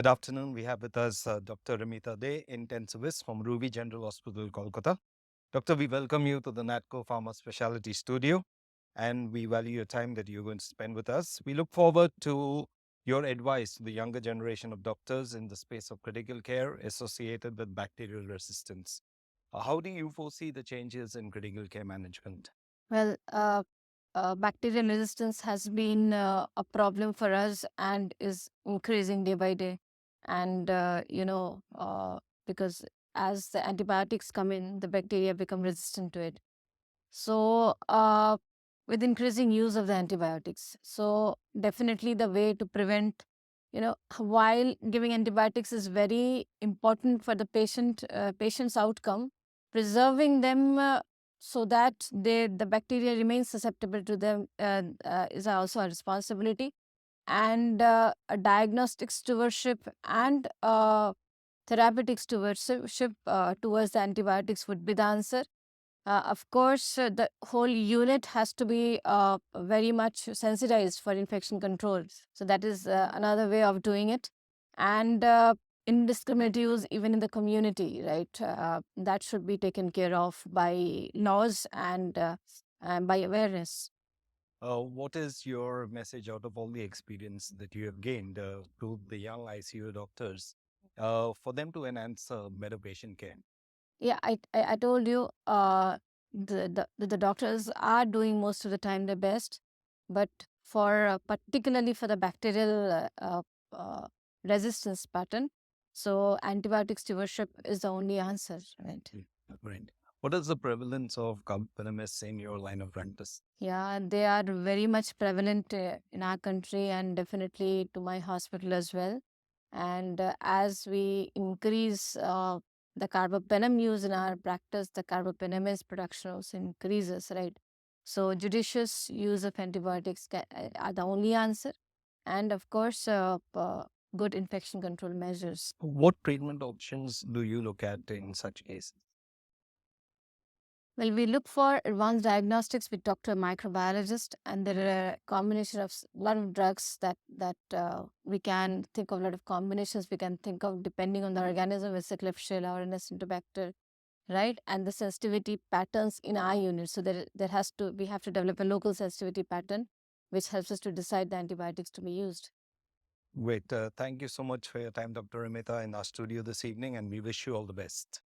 Good afternoon. We have with us Dr. Ramita Dey, intensivist from Ruby General Hospital, Kolkata. Doctor, we welcome you to the NATCO Pharma Specialty Studio, and we value your time that you're going to spend with us. We look forward to your advice to the younger generation of doctors in the space of critical care associated with bacterial resistance. How do you foresee the changes in critical care management? Well, bacterial resistance has been a problem for us and is increasing day by day. And, because as the antibiotics come in, the bacteria become resistant to it. So, with increasing use of the antibiotics, so definitely the way to prevent, while giving antibiotics is very important for the patient's outcome, preserving them so that the bacteria remains susceptible to them is also a responsibility. And a diagnostic stewardship and therapeutic stewardship towards the antibiotics would be the answer. Of course, the whole unit has to be very much sensitized for infection control. So that is another way of doing it. And indiscriminate use even in the community, right? That should be taken care of by laws and by awareness. What is your message out of all the experience that you have gained to the young ICU doctors for them to enhance better patient care? Yeah, I told you the doctors are doing most of the time their best, but for particularly for the bacterial uh, resistance pattern, so antibiotic stewardship is the only answer, right? Mm. Right. What is the prevalence of carbapenems in your line of practice? Yeah, they are very much prevalent in our country and definitely to my hospital as well. And as we increase the carbapenem use in our practice, the carbapenems production also increases, right? So judicious use of antibiotics are the only answer. And of course, good infection control measures. What treatment options do you look at in such cases? Well, we look for advanced diagnostics with doctor microbiologist, and there are a combination of lot of drugs that we can think of. A lot of combinations we can think of depending on the organism, with Klebsiella or an Acinetobacter, right? And the sensitivity patterns in our unit. So there has to we have to develop a local sensitivity pattern, which helps us to decide the antibiotics to be used. Great. Thank you so much for your time, Dr. Ramita, in our studio this evening, and we wish you all the best.